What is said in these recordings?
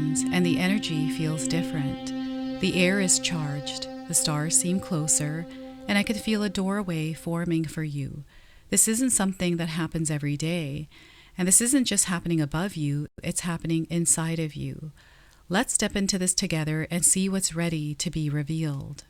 moons, and the energy feels different. The air is charged, the stars seem closer, and I can feel a doorway forming for you. This isn't something that happens every day, and this isn't just happening above you, it's happening inside of you. Let's step into this together and see what's ready to be revealed.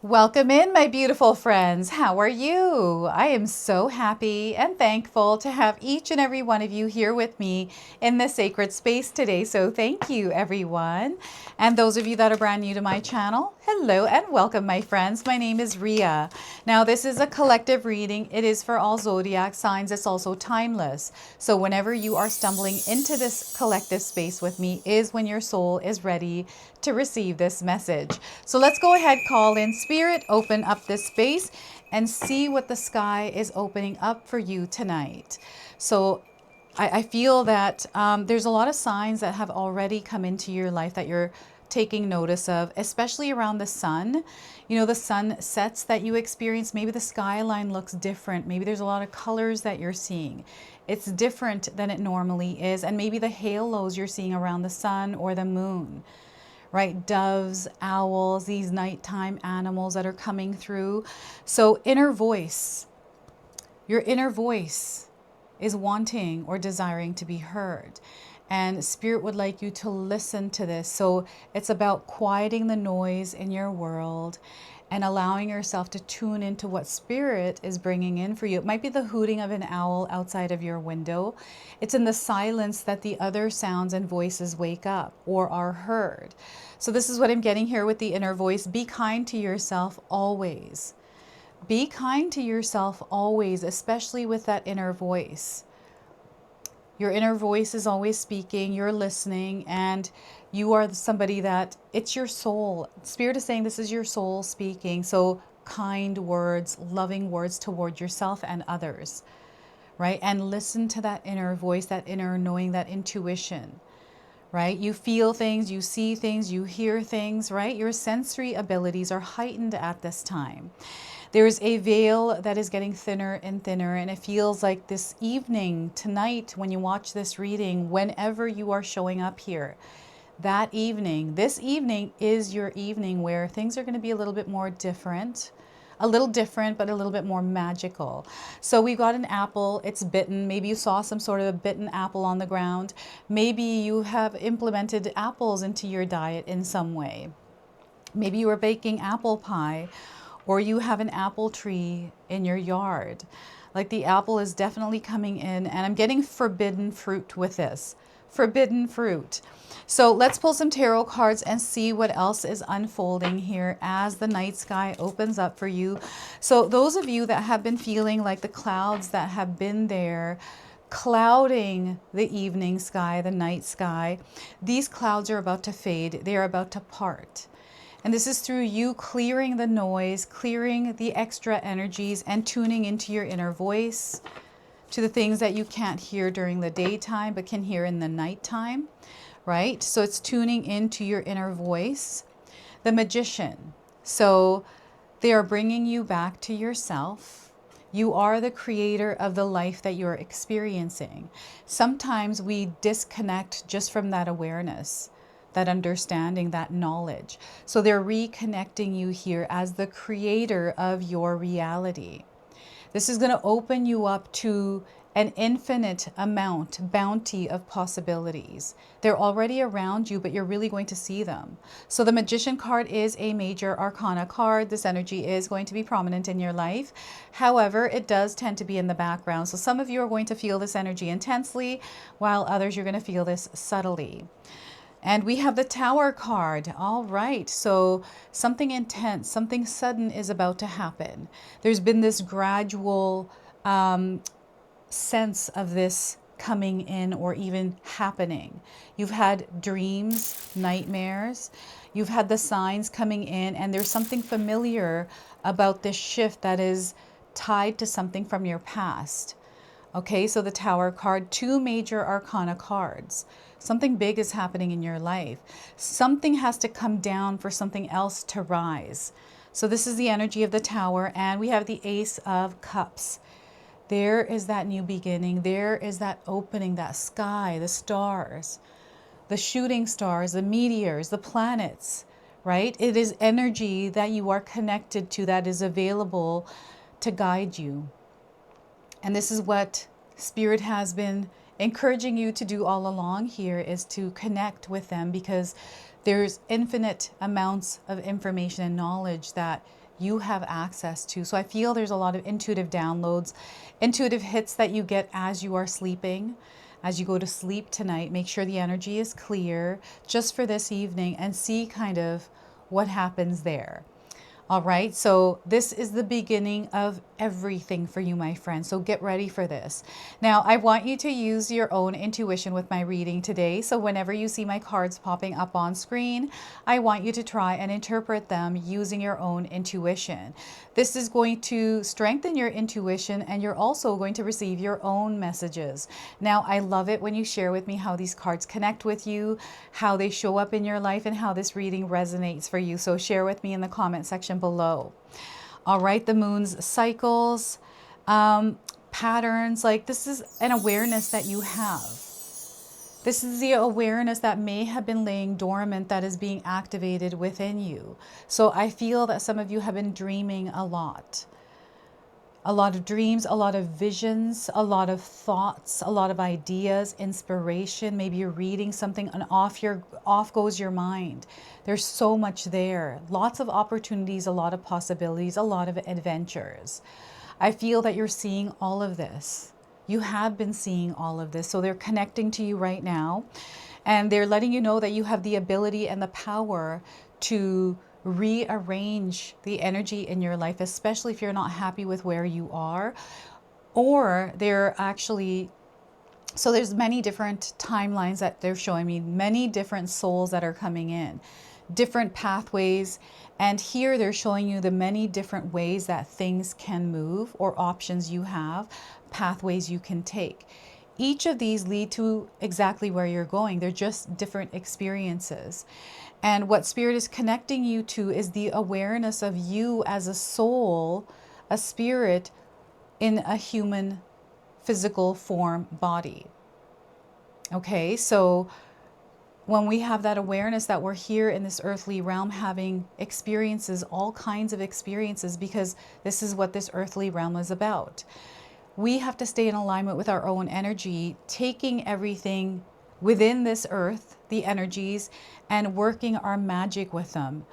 Welcome in, my beautiful friends. How are you? I am so happy and thankful to have each and every one of you here with me in this sacred space today. So thank you, everyone. And those of you that are brand new to my channel, hello and welcome, my friends. My name is Ria. Now, this is a collective reading. It is for all zodiac signs. It's also timeless. So whenever you are stumbling into this collective space with me is when your soul is ready to receive this message. So let's go ahead, call in Spirit, open up this space and see what the sky is opening up for you tonight. So I feel that there's a lot of signs that have already come into your life that you're taking notice of, especially around the sun. You know, the sunsets that you experience, maybe the skyline looks different. Maybe there's a lot of colors that you're seeing. It's different than it normally is. And maybe the halos you're seeing around the sun or the moon. Right? Doves, owls, these nighttime animals that are coming through. So inner voice, your inner voice is wanting or desiring to be heard. And Spirit would like you to listen to this. So it's about quieting the noise in your world and allowing yourself to tune into what Spirit is bringing in for you. It might be the hooting of an owl outside of your window. It's in the silence that the other sounds and voices wake up or are heard. So this is what I'm getting here with the inner voice. Be kind to yourself always. Be kind to yourself always, especially with that inner voice. Your inner voice is always speaking, you're listening, and you are somebody that, it's your soul. Spirit is saying this is your soul speaking. So kind words, loving words toward yourself and others, right? And listen to that inner voice, that inner knowing, that intuition, right? You feel things, you see things, you hear things, right? Your sensory abilities are heightened at this time. There's a veil that is getting thinner and thinner, and it feels like this evening, tonight, when you watch this reading, whenever you are showing up here, that evening, this evening is your evening where things are going to be a little bit more different. A little different, but a little bit more magical. So we've got an apple, it's bitten. Maybe you saw some sort of a bitten apple on the ground. Maybe you have implemented apples into your diet in some way. Maybe you are baking apple pie, or you have an apple tree in your yard. Like the apple is definitely coming in, and I'm getting forbidden fruit with this. Forbidden fruit. So let's pull some tarot cards and see what else is unfolding here as the night sky opens up for you. So those of you that have been feeling like the clouds that have been there clouding the evening sky, the night sky, these clouds are about to fade. They are about to part. And this is through you clearing the noise, clearing the extra energies, and tuning into your inner voice, to the things that you can't hear during the daytime but can hear in the nighttime, right? So it's tuning into your inner voice. The Magician. So they are bringing you back to yourself. You are the creator of the life that you're experiencing. Sometimes we disconnect just from that awareness, that understanding, that knowledge. So they're reconnecting you here as the creator of your reality. This is going to open you up to an infinite bounty of possibilities. They're already around you, but you're really going to see them. So the Magician card is a major arcana card. This energy is going to be prominent in your life. However, it does tend to be in the background. So some of you are going to feel this energy intensely, while others you're going to feel this subtly. And we have the Tower card. All right, so something intense, something sudden is about to happen. There's been this gradual sense of this coming in or even happening. You've had dreams, nightmares. You've had the signs coming in, and there's something familiar about this shift that is tied to something from your past. Okay, so the Tower card, two major arcana cards. Something big is happening in your life. Something has to come down for something else to rise. So this is the energy of the Tower, and we have the Ace of Cups. There is that new beginning. There is that opening, that sky, the stars. the shooting stars, the meteors, the planets, right? It is energy that you are connected to that is available to guide you. And this is what Spirit has been encouraging you to do all along here, is to connect with them, because there's infinite amounts of information and knowledge that you have access to. So I feel there's a lot of intuitive downloads, intuitive hits that you get as you are sleeping. As you go to sleep tonight, make sure the energy is clear just for this evening and see kind of what happens there. All right, so this is the beginning of everything for you, my friend. So get ready for this. Now, I want you to use your own intuition with my reading today. So whenever you see my cards popping up on screen, I want you to try and interpret them using your own intuition. This is going to strengthen your intuition, and you're also going to receive your own messages. Now, I love it when you share with me how these cards connect with you, how they show up in your life, and how this reading resonates for you. So share with me in the comment section below. All right, the moon's cycles, patterns, like this is an awareness that you have. This is the awareness that may have been laying dormant that is being activated within you. So I feel that some of you have been dreaming a lot. A lot of dreams, a lot of visions, a lot of thoughts, a lot of ideas, inspiration. Maybe you're reading something and off goes your mind. There's so much there. Lots of opportunities, a lot of possibilities, a lot of adventures. I feel that you're seeing all of this. You have been seeing all of this. So they're connecting to you right now. And they're letting you know that you have the ability and the power to rearrange the energy in your life, especially if you're not happy with where you are. Or they're actually, so there's many different timelines that they're showing me, many different souls that are coming in, different pathways. And here they're showing you the many different ways that things can move, or options you have, pathways you can take. Each of these lead to exactly where you're going. They're just different experiences. And what Spirit is connecting you to is the awareness of you as a soul, a spirit in a human physical form body. Okay, so when we have that awareness that we're here in this earthly realm having experiences, all kinds of experiences, because this is what this earthly realm is about. We have to stay in alignment with our own energy, taking everything within this earth, the energies, and working our magic with them,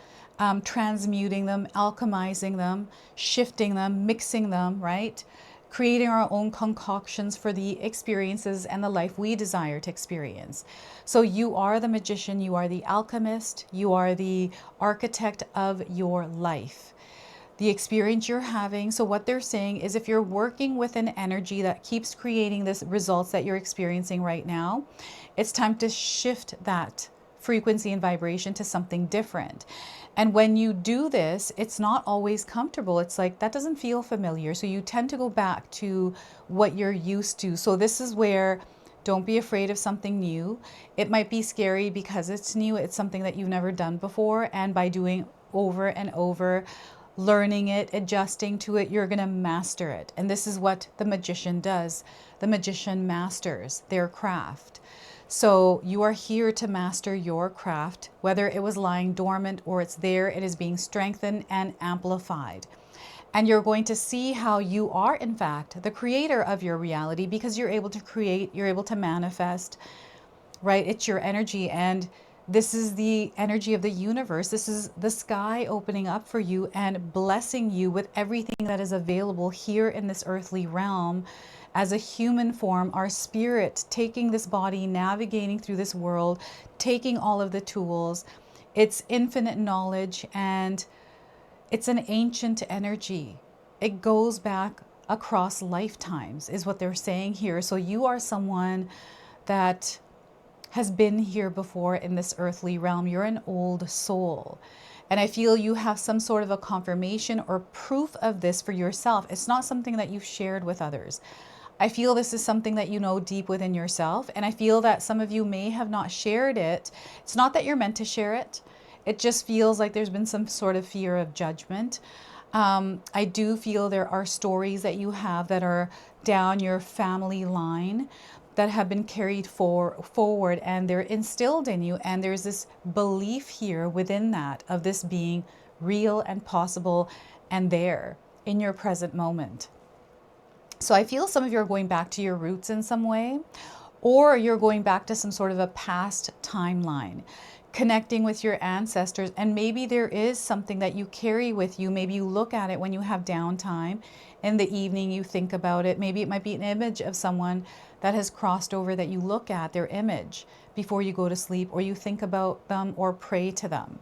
transmuting them, alchemizing them, shifting them, mixing them, right? Creating our own concoctions for the experiences and the life we desire to experience. So you are the magician, you are the alchemist, you are the architect of your life. The experience you're having. So what they're saying is, if you're working with an energy that keeps creating this results that you're experiencing right now, it's time to shift that frequency and vibration to something different. And when you do this, it's not always comfortable. It's like, that doesn't feel familiar. So you tend to go back to what you're used to. So this is where, don't be afraid of something new. It might be scary because it's new. It's something that you've never done before. And by doing over and over, learning it, adjusting to it, you're going to master it. And this is what the magician does. The magician masters their craft. So you are here to master your craft, whether it was lying dormant or it's there, it is being strengthened and amplified. And you're going to see how you are, in fact, the creator of your reality, because you're able to create, you're able to manifest, right? It's your energy. And this is the energy of the universe. This is the sky opening up for you and blessing you with everything that is available here in this earthly realm as a human form, our spirit taking this body, navigating through this world, taking all of the tools. It's infinite knowledge, and it's an ancient energy. It goes back across lifetimes, is what they're saying here. So you are someone that has been here before in this earthly realm. You're an old soul. And I feel you have some sort of a confirmation or proof of this for yourself. It's not something that you've shared with others. I feel this is something that you know deep within yourself. And I feel that some of you may have not shared it. It's not that you're meant to share it. It just feels like there's been some sort of fear of judgment. I do feel there are stories that you have that are down your family line that have been carried forward, and they're instilled in you. And there's this belief here within that of this being real and possible and there in your present moment. So I feel some of you are going back to your roots in some way, or you're going back to some sort of a past timeline, connecting with your ancestors. And maybe there is something that you carry with you. Maybe you look at it when you have downtime in the evening, you think about it. Maybe it might be an image of someone that has crossed over that you look at their image before you go to sleep, or you think about them or pray to them.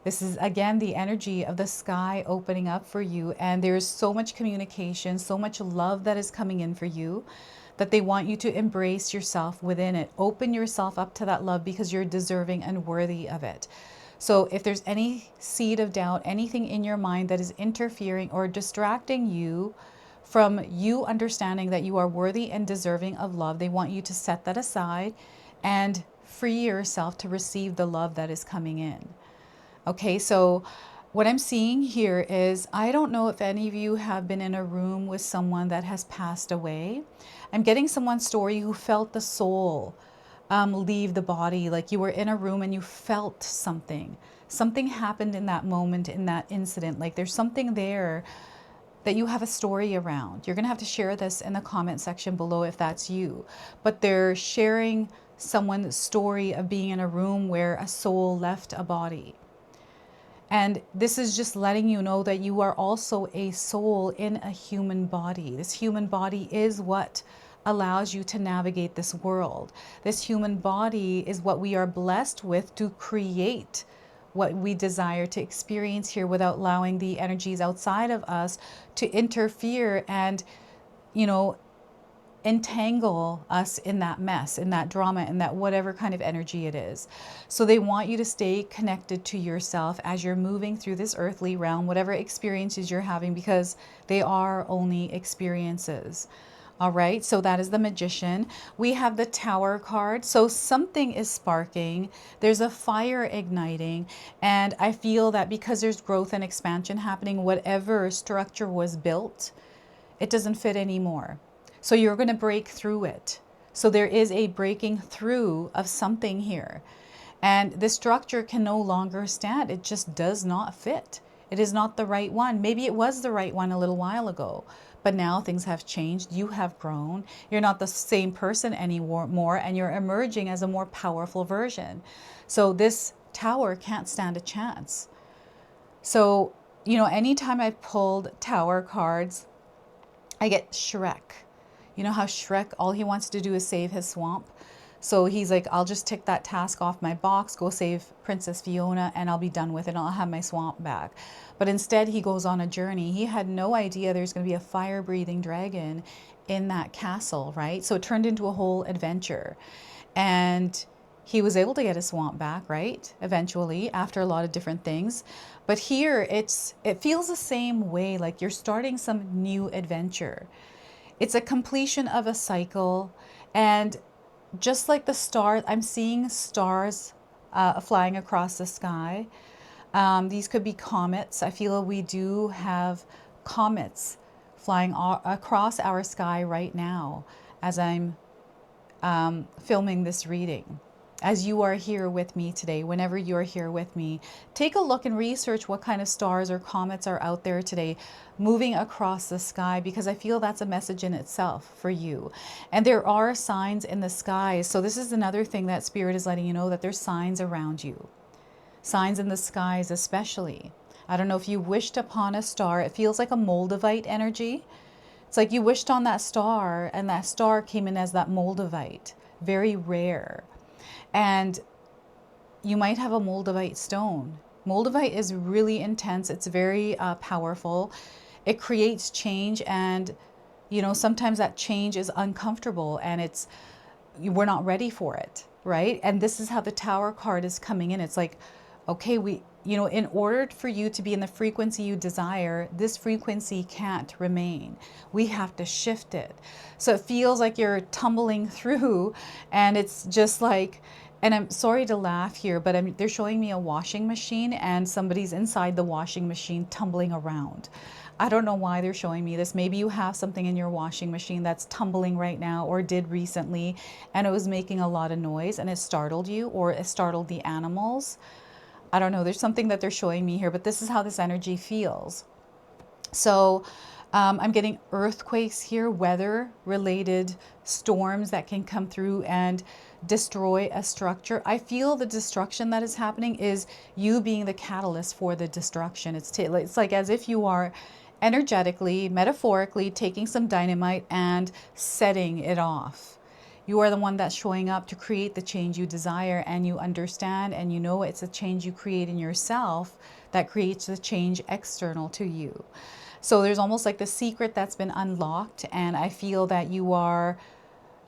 This is, again, the energy of the sky opening up for you. And there's so much communication, so much love that is coming in for you, that they want you to embrace yourself within it. Open yourself up to that love because you're deserving and worthy of it. So if there's any seed of doubt, anything in your mind that is interfering or distracting you from you understanding that you are worthy and deserving of love, they want you to set that aside and free yourself to receive the love that is coming in. Okay, so what I'm seeing here is, I don't know if any of you have been in a room with someone that has passed away. I'm getting someone's story who felt the soul leave the body, like you were in a room and you felt something. Something happened in that moment, in that incident. Like there's something there that you have a story around. You're going to have to share this in the comment section below if that's you. But they're sharing someone's story of being in a room where a soul left a body. And this is just letting you know that you are also a soul in a human body. This human body is what allows you to navigate this world. This human body is what we are blessed with to create what we desire to experience here, without allowing the energies outside of us to interfere and, you know, entangle us in that mess, in that drama, in that whatever kind of energy it is. So they want you to stay connected to yourself as you're moving through this earthly realm, whatever experiences you're having, because they are only experiences. All right, so that is the Magician. We have the Tower card. So something is sparking. There's a fire igniting. And I feel that because there's growth and expansion happening, whatever structure was built, it doesn't fit anymore. So you're going to break through it. So there is a breaking through of something here. And the structure can no longer stand. It just does not fit. It is not the right one. Maybe it was the right one a little while ago, but now things have changed. You have grown. You're not the same person anymore, and you're emerging as a more powerful version. So this Tower can't stand a chance. So, you know, anytime I've pulled Tower cards, I get Shrek. You know how Shrek, all he wants to do is save his swamp. So he's like, I'll just tick that task off my box, go save Princess Fiona, and I'll be done with it, and I'll have my swamp back. But instead, he goes on a journey. He had no idea there's going to be a fire-breathing dragon in that castle, right? So it turned into a whole adventure. And he was able to get his swamp back, right? Eventually, after a lot of different things. But here, it feels the same way, like you're starting some new adventure. It's a completion of a cycle. And just like the stars, I'm seeing stars flying across the sky. These could be comets. I feel we do have comets flying across our sky right now as I'm filming this reading. As you are here with me today, whenever you're here with me, take a look and research what kind of stars or comets are out there today moving across the sky, because I feel that's a message in itself for you. And there are signs in the skies. So this is another thing that Spirit is letting you know, that there's signs around you. Signs in the skies especially. I don't know if you wished upon a star. It feels like a Moldavite energy. It's like you wished on that star, and that star came in as that Moldavite. Very rare. And you might have a Moldavite stone. Moldavite is really intense. It's very powerful. It creates change, and you know, sometimes that change is uncomfortable, and we're not ready for it, right? And this is how the Tower card is coming in. It's like, okay, you know, in order for you to be in the frequency you desire, this frequency can't remain. We have to shift it. So it feels like you're tumbling through, and it's just like, and I'm sorry to laugh here, but they're showing me a washing machine, and somebody's inside the washing machine tumbling around. I don't know why they're showing me this. Maybe you have something in your washing machine that's tumbling right now or did recently, and it was making a lot of noise and it startled you, or it startled the animals. I don't know. There's something that they're showing me here, but this is how this energy feels. So I'm getting earthquakes here, weather related storms that can come through and destroy a structure. I feel the destruction that is happening is you being the catalyst for the destruction. It's like as if you are energetically, metaphorically taking some dynamite and setting it off. You are the one that's showing up to create the change you desire, and you understand and you know it's a change you create in yourself that creates the change external to you. So there's almost like the secret that's been unlocked, and I feel that you're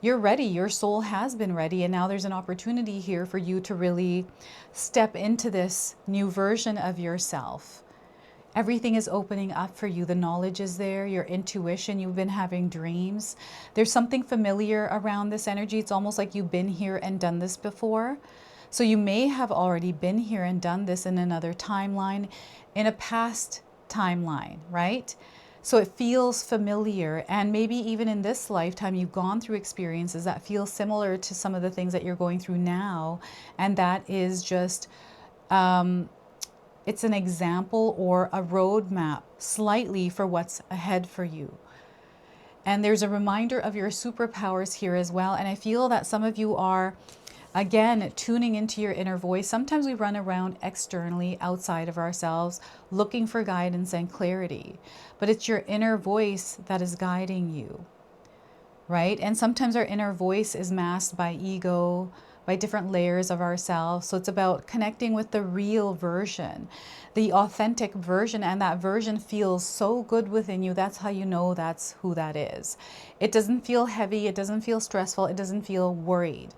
ready. Your soul has been ready, and now there's an opportunity here for you to really step into this new version of yourself. Everything is opening up for you. The knowledge is there, your intuition, you've been having dreams. There's something familiar around this energy. It's almost like you've been here and done this before. So you may have already been here and done this in another timeline, in a past timeline, right? So it feels familiar, and maybe even in this lifetime you've gone through experiences that feel similar to some of the things that you're going through now, and that is just it's an example or a roadmap slightly for what's ahead for you. And there's a reminder of your superpowers here as well, and I feel that some of you are again tuning into your inner voice. Sometimes we run around externally outside of ourselves looking for guidance and clarity, but it's your inner voice that is guiding you, right? And sometimes our inner voice is masked by ego, by different layers of ourselves. So it's about connecting with the real version, the authentic version, and that version feels so good within you. That's how you know that's who that is. It doesn't feel heavy, it doesn't feel stressful, it doesn't feel worried.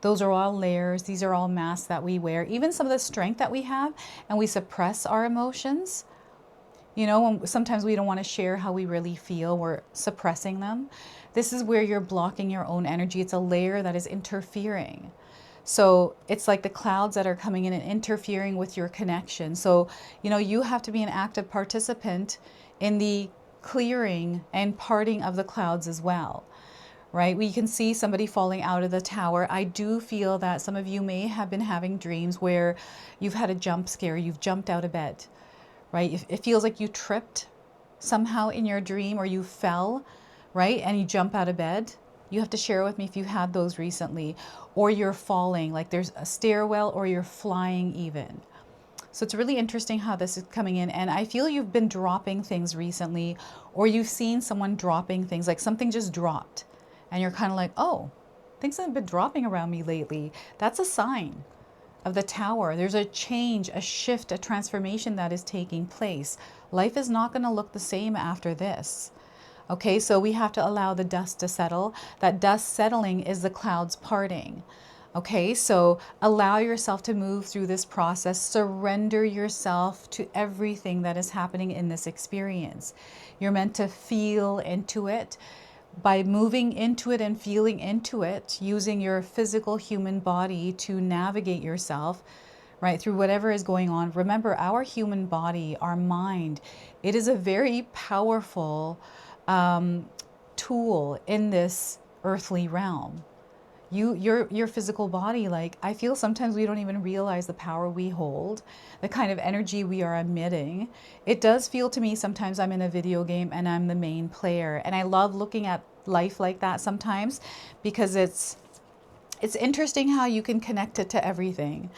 Those are all layers. These are all masks that we wear. Even some of the strength that we have, and we suppress our emotions. You know, sometimes we don't want to share how we really feel. We're suppressing them. This is where you're blocking your own energy. It's a layer that is interfering. So it's like the clouds that are coming in and interfering with your connection. So, you know, you have to be an active participant in the clearing and parting of the clouds as well. Right? We can see somebody falling out of the tower. I do feel that some of you may have been having dreams where you've had a jump scare, you've jumped out of bed, right? It feels like you tripped somehow in your dream, or you fell, right? And you jump out of bed. You have to share with me if you had those recently, or you're falling, like there's a stairwell, or you're flying even. So it's really interesting how this is coming in. And I feel you've been dropping things recently, or you've seen someone dropping things, like something just dropped. And you're kind of like, oh, things have been dropping around me lately. That's a sign of the tower. There's a change, a shift, a transformation that is taking place. Life is not going to look the same after this. Okay, so we have to allow the dust to settle. That dust settling is the clouds parting. Okay, so allow yourself to move through this process. Surrender yourself to everything that is happening in this experience. You're meant to feel into it. By moving into it and feeling into it, using your physical human body to navigate yourself, right, through whatever is going on. Remember, our human body, our mind, it is a very powerful tool in this earthly realm. Your physical body, like, I feel sometimes we don't even realize the power we hold, the kind of energy we are emitting. It does feel to me sometimes I'm in a video game and I'm the main player, and I love looking at life like that sometimes, because it's interesting how you can connect it to everything.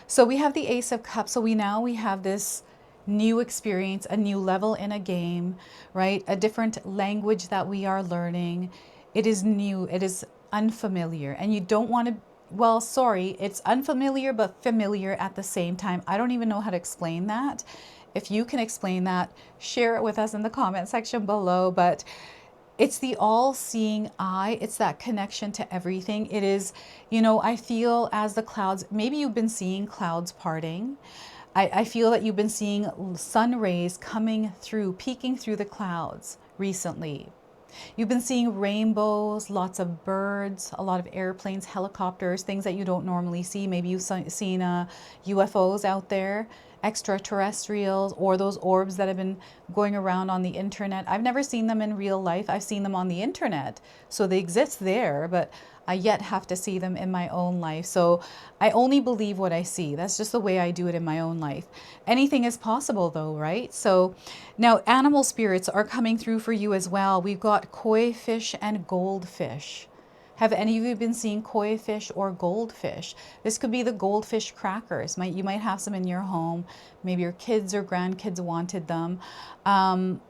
So we have the Ace of Cups. So we have this new experience, a new level in a game, right? A different language that we are learning. It is new. It is unfamiliar, and you don't want to, well, sorry, it's unfamiliar but familiar at the same time. I don't even know how to explain that. If you can explain that, share it with us in the comment section below. But it's the all-seeing eye. It's that connection to everything. It is, you know, I feel as the clouds, maybe you've been seeing clouds parting. I feel that you've been seeing sun rays coming through, peeking through the clouds recently. You've been seeing rainbows, lots of birds, a lot of airplanes, helicopters, things that you don't normally see. Maybe you've seen UFOs out there, extraterrestrials or those orbs that have been going around on the internet. I've never seen them in real life. I've seen them on the internet. So they exist there, but I yet have to see them in my own life. So I only believe what I see. That's just the way I do it in my own life. Anything is possible though, right? So now animal spirits are coming through for you as well. We've got koi fish and goldfish. Have any of you been seeing koi fish or goldfish? This could be the goldfish crackers. You might have some in your home. Maybe your kids or grandkids wanted them. And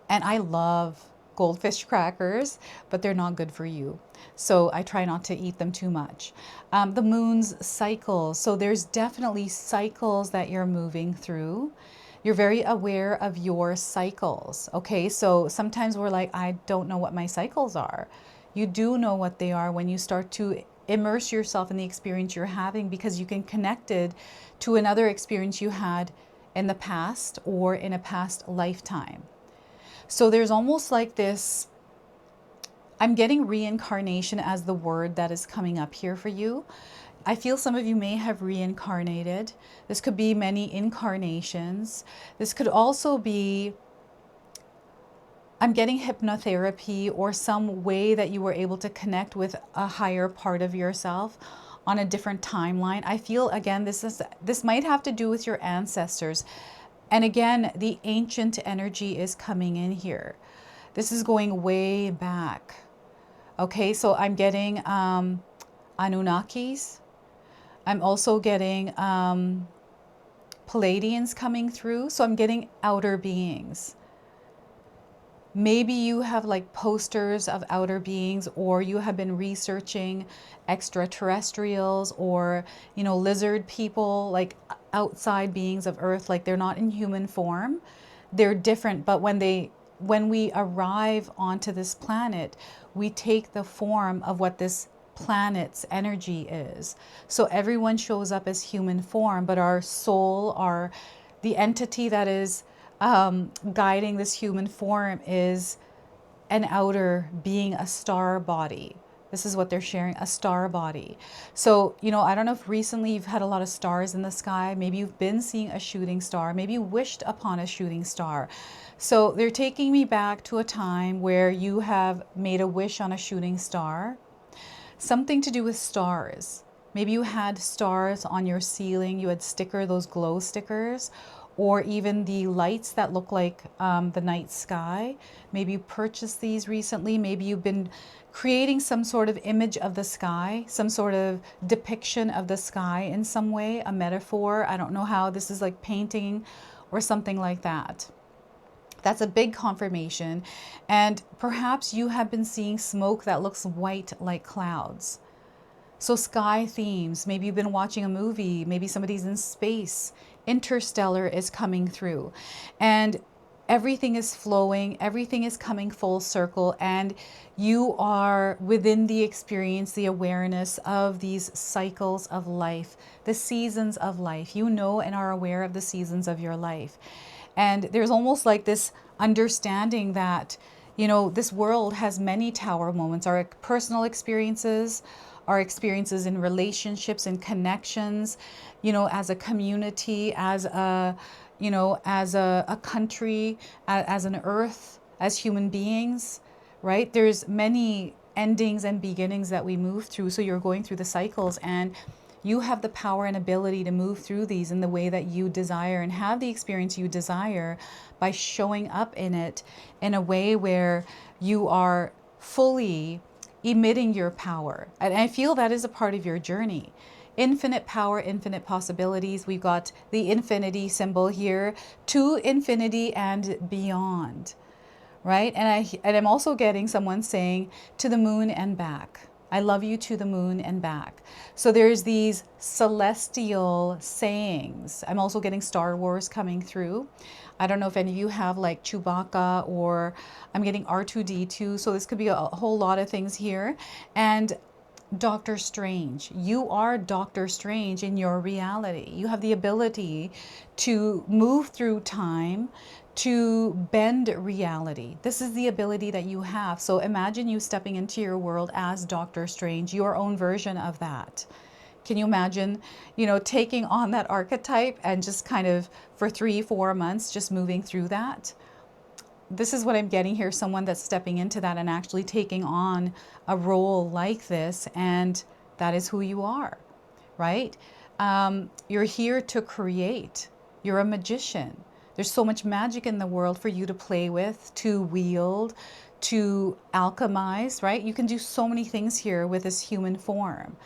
I love goldfish crackers, but they're not good for you. So I try not to eat them too much. The moon's cycles. So there's definitely cycles that you're moving through. You're very aware of your cycles. Okay, so sometimes we're like, I don't know what my cycles are. You do know what they are when you start to immerse yourself in the experience you're having, because you can connect it to another experience you had in the past or in a past lifetime. So there's almost like this, I'm getting reincarnation as the word that is coming up here for you. I feel some of you may have reincarnated. This could be many incarnations. This could also be, I'm getting hypnotherapy or some way that you were able to connect with a higher part of yourself on a different timeline. I feel, again, this might have to do with your ancestors. And again, the ancient energy is coming in here. This is going way back. Okay, so I'm getting Anunnakis. I'm also getting Palladians coming through. So I'm getting outer beings. Maybe you have like posters of outer beings, or you have been researching extraterrestrials or, you know, lizard people, like outside beings of Earth. Like they're not in human form. They're different, but when we arrive onto this planet, we take the form of what this planet's energy is. So everyone shows up as human form, but our soul, the entity that is guiding this human form is an outer being, a star body. This is what they're sharing, a star body. So, you know, I don't know if recently you've had a lot of stars in the sky. Maybe you've been seeing a shooting star. Maybe you wished upon a shooting star. So they're taking me back to a time where you have made a wish on a shooting star. Something to do with stars. Maybe you had stars on your ceiling. You had those glow stickers, or even the lights that look like the night sky. Maybe you purchased these recently. Maybe you've been creating some sort of image of the sky, some sort of depiction of the sky in some way, a metaphor. I don't know how. This is like painting or something like that. That's a big confirmation. And perhaps you have been seeing smoke that looks white like clouds. So sky themes, maybe you've been watching a movie, maybe somebody's in space. Interstellar is coming through. And everything is flowing, everything is coming full circle, and you are within the experience, the awareness of these cycles of life, the seasons of life. You know and are aware of the seasons of your life. And there's almost like this understanding that, you know, this world has many tower moments, our personal experiences, our experiences in relationships and connections, you know, as a community, as a, you know, as a country, as an earth, as human beings, right? There's many endings and beginnings that we move through. So you're going through the cycles, and you have the power and ability to move through these in the way that you desire and have the experience you desire by showing up in it in a way where you are fully emitting your power. And I feel that is a part of your journey. Infinite power, infinite possibilities. We've got the infinity symbol here, to infinity and beyond, right? And I'm also getting someone saying to the moon and back. I love you to the moon and back. So there's these celestial sayings. I'm also getting Star Wars coming through. I don't know if any of you have like Chewbacca, or I'm getting R2-D2. So this could be a whole lot of things here. And Doctor Strange. You are Doctor Strange in your reality. You have the ability to move through time, to bend reality. This is the ability that you have. So imagine you stepping into your world as Doctor Strange, your own version of that. Can you imagine, taking on that archetype and just kind of for 3-4 months, just moving through that? This is what I'm getting here. Someone that's stepping into that and actually taking on a role like this. And that is who you are, right? You're here to create. You're a magician. There's so much magic in the world for you to play with, to wield, to alchemize, right? You can do so many things here with this human form.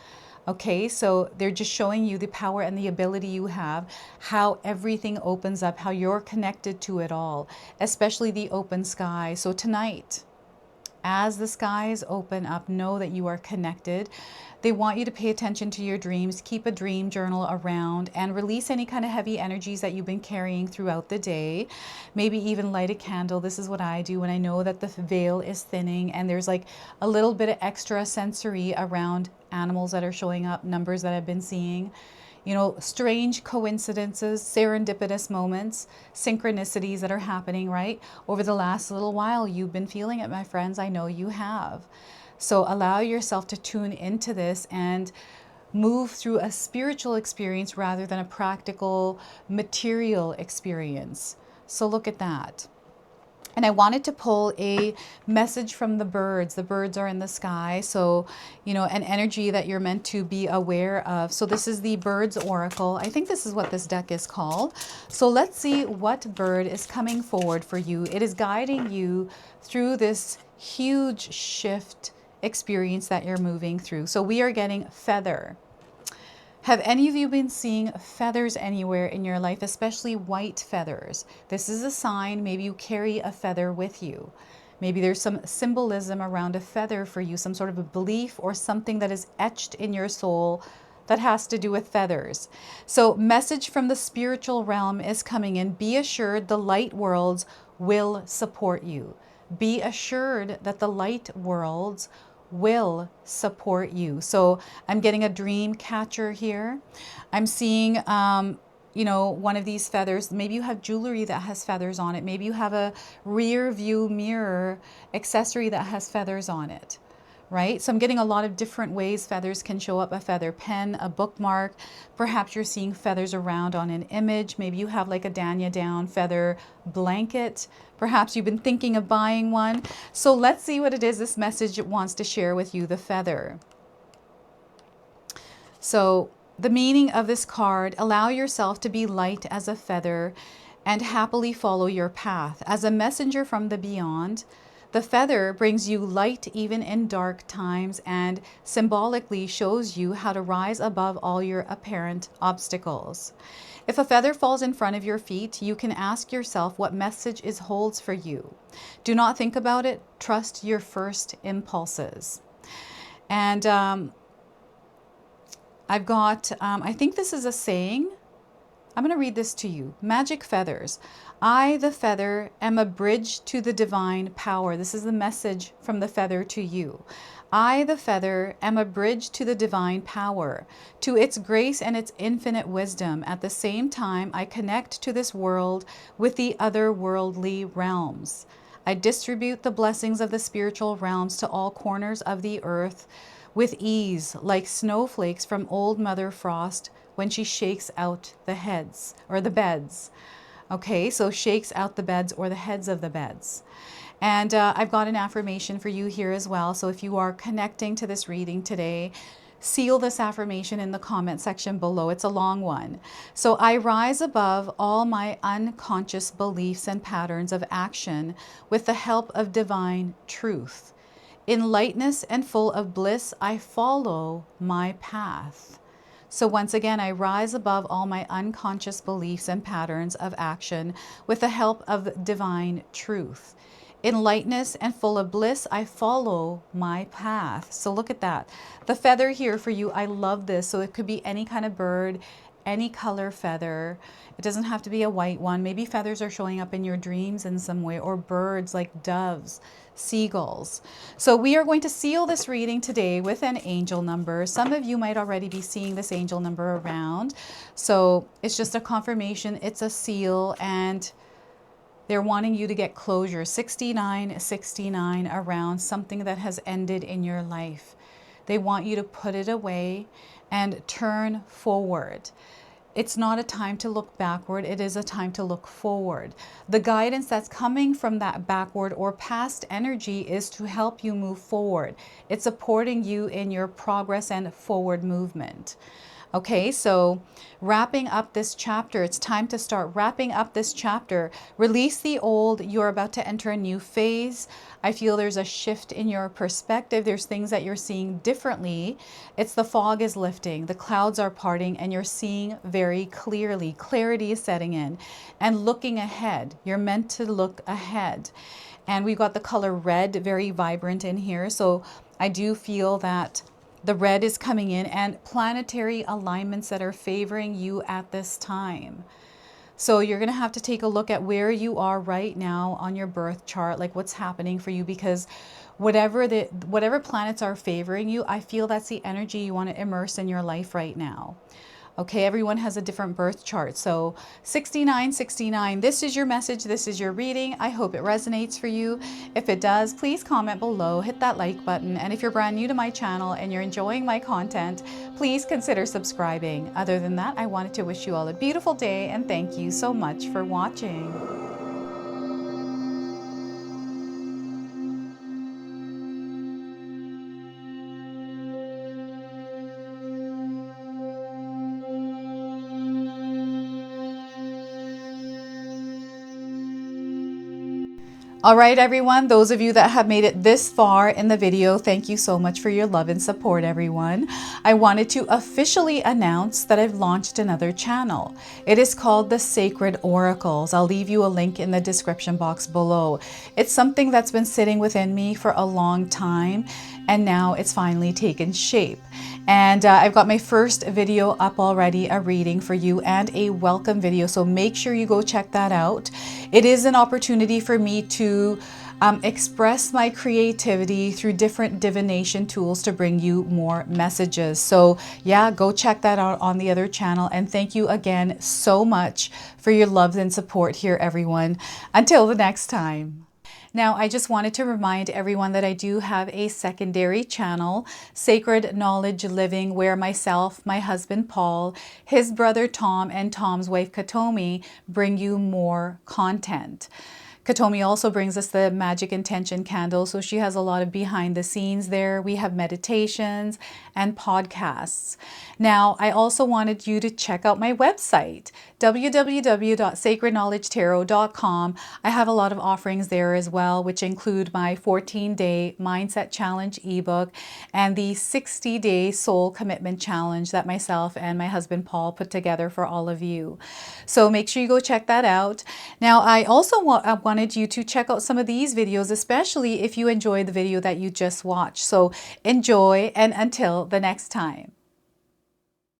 Okay, so they're just showing you the power and the ability you have, how everything opens up, how you're connected to it all, especially the open sky. So tonight, as the skies open up, know that you are connected. They want you to pay attention to your dreams, keep a dream journal around, and release any kind of heavy energies that you've been carrying throughout the day. Maybe even light a candle. This is what I do when I know that the veil is thinning and there's like a little bit of extra sensory around animals that are showing up, numbers that I've been seeing. Strange coincidences, serendipitous moments, synchronicities that are happening, right? Over the last little while, you've been feeling it, my friends. I know you have. So allow yourself to tune into this and move through a spiritual experience rather than a practical, material experience. So look at that. And I wanted to pull a message from the birds. The birds are in the sky. So, an energy that you're meant to be aware of. So this is the Birds Oracle. I think this is what this deck is called. So let's see what bird is coming forward for you. It is guiding you through this huge shift experience that you're moving through. So we are getting feather. Have any of you been seeing feathers anywhere in your life, especially white feathers? This is a sign. Maybe you carry a feather with you. Maybe there's some symbolism around a feather for you, some sort of a belief or something that is etched in your soul that has to do with feathers. So message from the spiritual realm is coming in. Be assured the light worlds will support you. Be assured that the light worlds will support you. So I'm getting a dream catcher here. I'm seeing, one of these feathers. Maybe you have jewelry that has feathers on it. Maybe you have a rear view mirror accessory that has feathers on it, right? So I'm getting a lot of different ways feathers can show up. A feather pen, a bookmark. Perhaps you're seeing feathers around on an image. Maybe you have like a Danya down feather blanket. Perhaps you've been thinking of buying one. So let's see what it is this message wants to share with you, the feather. So the meaning of this card: allow yourself to be light as a feather and happily follow your path. As a messenger from the beyond, the feather brings you light even in dark times and symbolically shows you how to rise above all your apparent obstacles. If a feather falls in front of your feet, you can ask yourself what message it holds for you. Do not think about it. Trust your first impulses. And I've got, I think this is a saying. I'm going to read this to you. Magic feathers. I, the feather, am a bridge to the divine power. This is the message from the feather to you. I, the feather, am a bridge to the divine power, to its grace and its infinite wisdom. At the same time, I connect to this world with the otherworldly realms. I distribute the blessings of the spiritual realms to all corners of the earth with ease, like snowflakes from old Mother Frost when she shakes out the heads or the beds. Okay, so shakes out the beds or the heads of the beds. And I've got an affirmation for you here as well. So if you are connecting to this reading today, seal this affirmation in the comment section below. It's a long one. So I rise above all my unconscious beliefs and patterns of action with the help of divine truth. In lightness and full of bliss, I follow my path. So once again, I rise above all my unconscious beliefs and patterns of action with the help of divine truth. In lightness and full of bliss, I follow my path. So look at that. The feather here for you, I love this. So it could be any kind of bird, any color feather. It doesn't have to be a white one. Maybe feathers are showing up in your dreams in some way, or birds like doves, seagulls. So we are going to seal this reading today with an angel number. Some of you might already be seeing this angel number around. So it's just a confirmation. It's a seal, and they're wanting you to get closure. 6969 around something that has ended in your life. They want you to put it away and turn forward. It's not a time to look backward. It is a time to look forward. The guidance that's coming from that backward or past energy is to help you move forward. It's supporting you in your progress and forward movement. Okay, so wrapping up this chapter, it's time to start wrapping up this chapter. Release the old. You're about to enter a new phase. I feel there's a shift in your perspective. There's things that you're seeing differently. It's the fog is lifting, the clouds are parting, and you're seeing very clearly. Clarity is setting in and looking ahead. You're meant to look ahead. And we've got the color red, very vibrant in here. So I do feel that the red is coming in and planetary alignments that are favoring you at this time. So you're going to have to take a look at where you are right now on your birth chart, like what's happening for you, because whatever planets are favoring you, I feel that's the energy you want to immerse in your life right now. Okay, everyone has a different birth chart. So 6969, this is your message. This is your reading. I hope it resonates for you. If it does, please comment below, hit that like button. And if you're brand new to my channel and you're enjoying my content, please consider subscribing. Other than that, I wanted to wish you all a beautiful day and thank you so much for watching. All right, everyone, those of you that have made it this far in the video, thank you so much for your love and support, everyone. I wanted to officially announce that I've launched another channel. It is called The Sacred Oracles. I'll leave you a link in the description box below. It's something that's been sitting within me for a long time, and now it's finally taken shape. And I've got my first video up already, a reading for you and a welcome video. So make sure you go check that out. It is an opportunity for me to express my creativity through different divination tools to bring you more messages. So yeah, go check that out on the other channel. And thank you again so much for your love and support here, everyone. Until the next time. Now, I just wanted to remind everyone that I do have a secondary channel, Sacred Knowledge Living, where myself, my husband Paul, his brother Tom, and Tom's wife Katomi bring you more content. Katomi also brings us the Magic Intention candle, so she has a lot of behind the scenes there. We have meditations and podcasts. Now, I also wanted you to check out my website, www.sacredknowledgetarot.com. I have a lot of offerings there as well, which include my 14-day Mindset Challenge ebook and the 60-day Soul Commitment Challenge that myself and my husband Paul put together for all of you. So make sure you go check that out. Now, I also wanted you to check out some of these videos, especially if you enjoyed the video that you just watched. So enjoy, and until the next time.